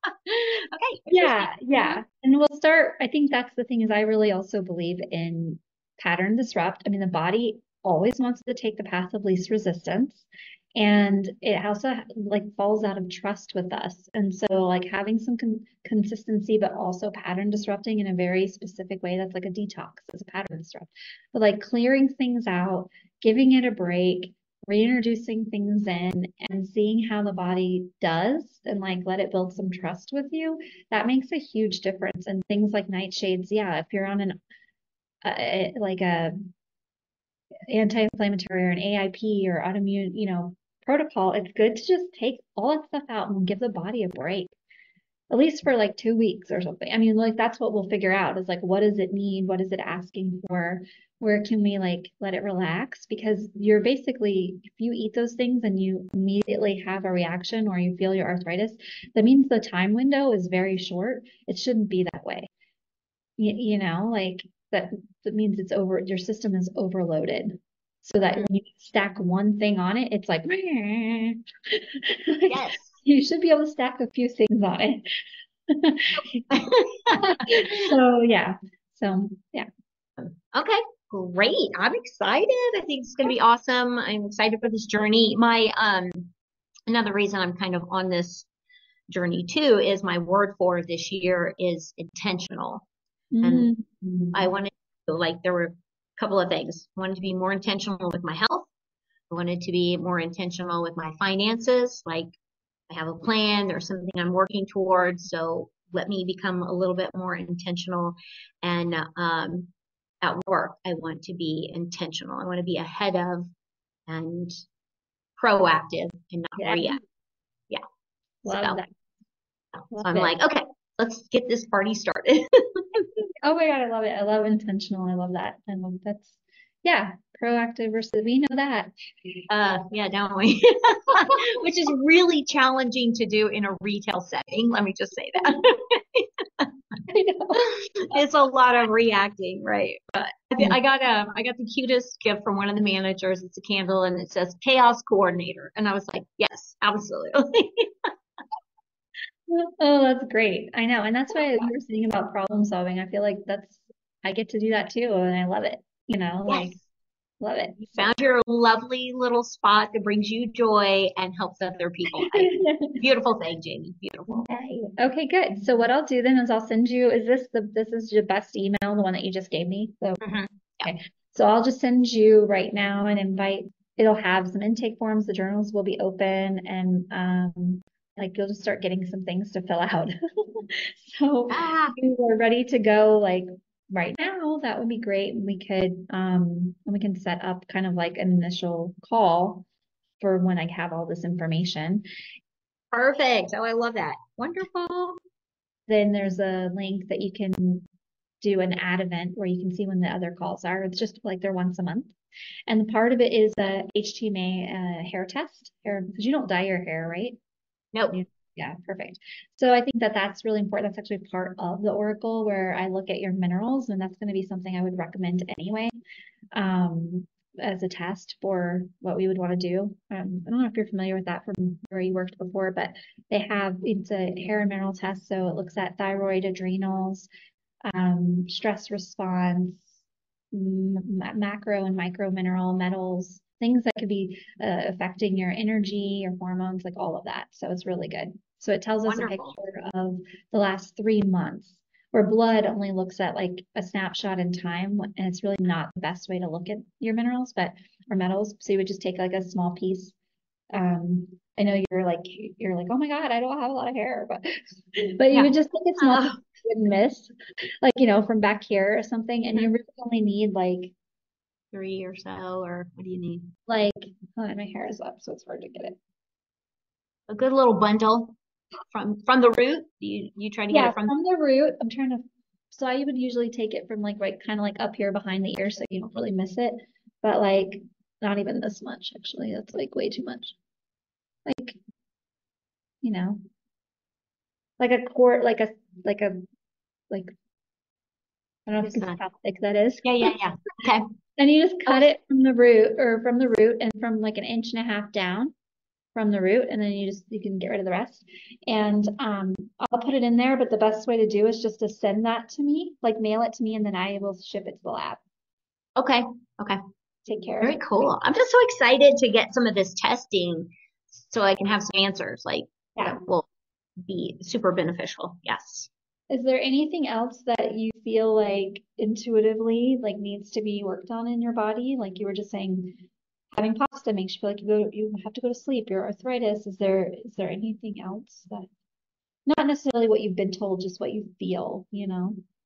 Okay. Yeah. And we'll start. I think that's the thing is I really also believe in pattern disrupt. I mean, the body always wants to take the path of least resistance. And it also like falls out of trust with us. And so like having some consistency, but also pattern disrupting in a very specific way, that's like a detox as a pattern disrupt. But like clearing things out, giving it a break, reintroducing things in and seeing how the body does and like let it build some trust with you, that makes a huge difference. And things like nightshades, yeah, if you're on like a anti-inflammatory or an AIP or autoimmune, protocol, it's good to just take all that stuff out and give the body a break, at least for like 2 weeks or something. I mean, like that's what we'll figure out is like, what does it need? What is it asking for? Where can we like let it relax? Because you're basically, if you eat those things and you immediately have a reaction or you feel your arthritis, that means the time window is very short. It shouldn't be that way. Like that means it's your system is overloaded. So that when you stack one thing on it, it's like, Yes. You should be able to stack a few things on it. So yeah. Okay, great. I'm excited. I think it's gonna be awesome. I'm excited for this journey. My another reason I'm kind of on this journey too is my word for this year is intentional. And I wanted to, like, there were a couple of things. I wanted to be more intentional with my health. I wanted to be more intentional with my finances. Like I have a plan, there's something I'm working towards. So let me become a little bit more intentional. And at work, I want to be intentional. I want to be ahead of and proactive and not Yeah. react. Yeah. Love that. So Love I'm it. like, okay, let's get this party started. Oh my God, I love it. I love intentional. I love that. I love that's yeah, proactive versus we know that. Yeah, don't we? Which is really challenging to do in a retail setting. Let me just say that. I know. It's a lot of reacting, right? But I got the cutest gift from one of the managers. It's a candle and it says chaos coordinator. And I was like, yes, absolutely. Oh, that's great. I know. And that's why you were saying about problem solving. I feel like I get to do that too. And I love it. Like, Yes. love it. You found your lovely little spot that brings you joy and helps other people. Beautiful thing, Jamie. Beautiful. Yay. Okay, good. So what I'll do then is I'll send you, this is your best email, the one that you just gave me? So, Yeah. okay. So I'll just send you right now an invite. It'll have some intake forms. The journals will be open and like you'll just start getting some things to fill out. So if you are ready to go like right now, that would be great. And we can set up kind of like an initial call for when I have all this information. Perfect. Oh, I love that. Wonderful. Then there's a link that you can do an ad event where you can see when the other calls are. It's just like they're once a month. And part of it is a HTMA hair test, because you don't dye your hair, right? Nope. Yeah, perfect. So I think that that's really important. That's actually part of the Oracle where I look at your minerals, and that's going to be something I would recommend anyway, as a test for what we would want to do. I don't know if you're familiar with that from where you worked before, but it's a hair and mineral test. So it looks at thyroid, adrenals, stress response, macro and micro mineral metals, things that could be affecting your energy, your hormones, like all of that. So it's really good. So it tells us a picture of the last 3 months, where blood only looks at like a snapshot in time, and it's really not the best way to look at your minerals, or metals. So you would just take like a small piece. I know you're like, oh my God, I don't have a lot of hair, but you would just take a small piece you wouldn't miss, like, from back here or something. And you really only need like 3 or so, or what do you need? Like, oh, and my hair is up, so it's hard to get it. A good little bundle from the root. You try to get it from the root. I'm trying to. So I would usually take it from like right, kind of like up here behind the ear, so you don't really miss it. But like, not even this much actually. That's like way too much. Like, like a quart, like I don't know if you can see how thick that is. Yeah. Okay. And you just cut it from the root and from like 1.5 inches down from the root, and then you can get rid of the rest. And I'll put it in there, but the best way to do is just to send that to me, like mail it to me, and then I will ship it to the lab. Okay. Take care. Very cool. I'm just so excited to get some of this testing so I can have some answers that will be super beneficial. Yes. Is there anything else that you feel like intuitively like needs to be worked on in your body? Like you were just saying, having pasta makes you feel like you have to go to sleep. Your arthritis. Is there anything else that not necessarily what you've been told, just what you feel?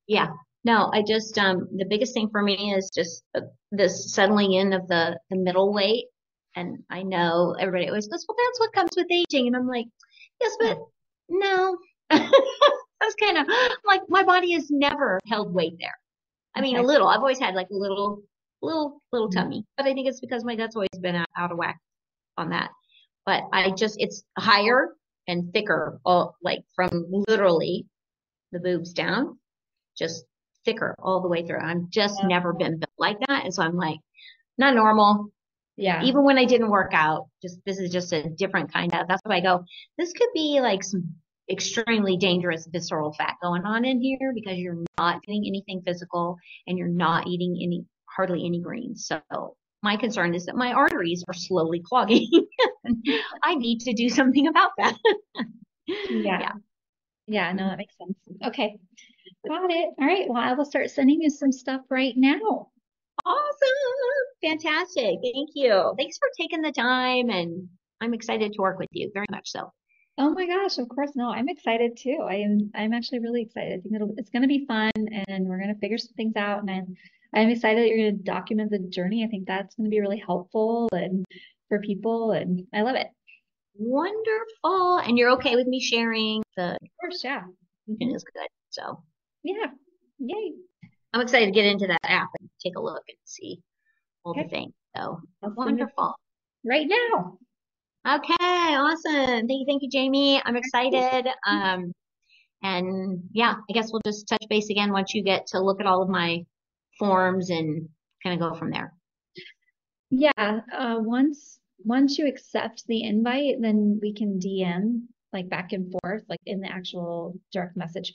Yeah. No, I just the biggest thing for me is just this settling in of the middle weight. And I know everybody always goes, well, that's what comes with aging. And I'm like, yes, but no. That's kind of like my body has never held weight there. I mean, a little. I've always had like a little tummy, but I think it's because my gut's always been out of whack on that. But it's higher and thicker, like from literally the boobs down, just thicker all the way through. I'm just never been built like that. And so I'm like, not normal. Yeah. Even when I didn't work out, this is just a different kind of, that's why I go, this could be like some extremely dangerous visceral fat going on in here because you're not getting anything physical and you're not eating hardly any greens. So my concern is that my arteries are slowly clogging. I need to do something about that. Yeah, no, that makes sense. Okay. Got it. All right. Well, I will start sending you some stuff right now. Awesome. Fantastic. Thank you. Thanks for taking the time, and I'm excited to work with you very much so. Oh my gosh, of course. No, I'm excited too. I'm actually really excited. I think it's going to be fun and we're going to figure some things out. And I'm excited that you're going to document the journey. I think that's going to be really helpful and for people, and I love it. Wonderful. And you're okay with me sharing the Of course, yeah. it is good. So Yeah. Yay. I'm excited to get into that app and take a look and see all the Okay. things. So I'll send it wonderful. right now. Okay, awesome. Thank you, Jamie. I'm excited. And yeah, I guess we'll just touch base again once you get to look at all of my forms and kind of go from there. Yeah. Once you accept the invite, then we can DM like back and forth, like in the actual direct message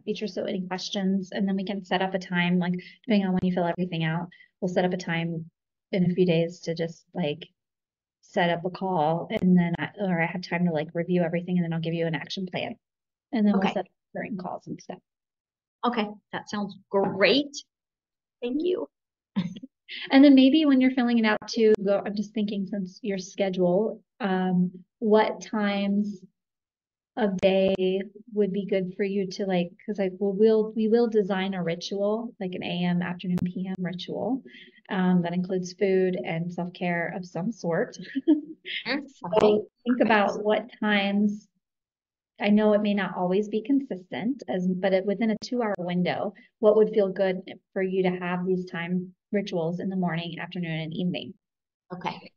feature. So any questions, and then we can set up a time, like depending on when you fill everything out, we'll set up a time in a few days to just like set up a call, and then I have time to like review everything, and then I'll give you an action plan, and then we'll set up recurring calls and stuff. Okay, that sounds great. Thank you. And then maybe when you're filling it out too, I'm just thinking since your schedule, what times of day would be good for you to like, because like we will design a ritual, like an AM, afternoon, PM ritual, that includes food and self-care of some sort. So think about what times. I know it may not always be consistent, but within a 2-hour window, what would feel good for you to have these time rituals in the morning, afternoon, and evening? Okay.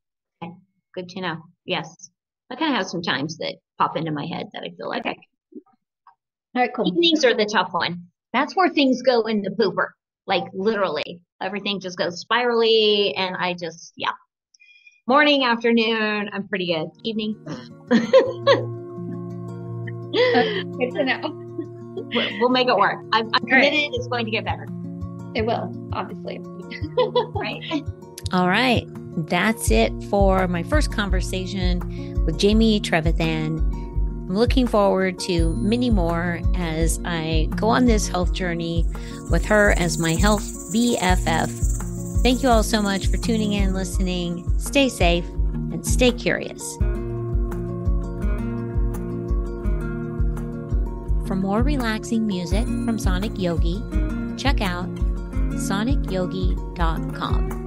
Good to know. Yes. I kind of have some times that pop into my head that I feel like Okay. All right, cool. Evenings are the tough one. That's where things go in the pooper. Like literally, everything just goes spirally, and I just, yeah. Morning, afternoon, I'm pretty good. Evening. Good to know. We'll make it work. I'm committed. It's going to get better. It will, obviously. Right. All right. That's it for my first conversation with Jamie Trevathan. I'm looking forward to many more as I go on this health journey with her as my health BFF. Thank you all so much for tuning in, listening. Stay safe and stay curious. For more relaxing music from Sonic Yogi, check out sonicyogi.com.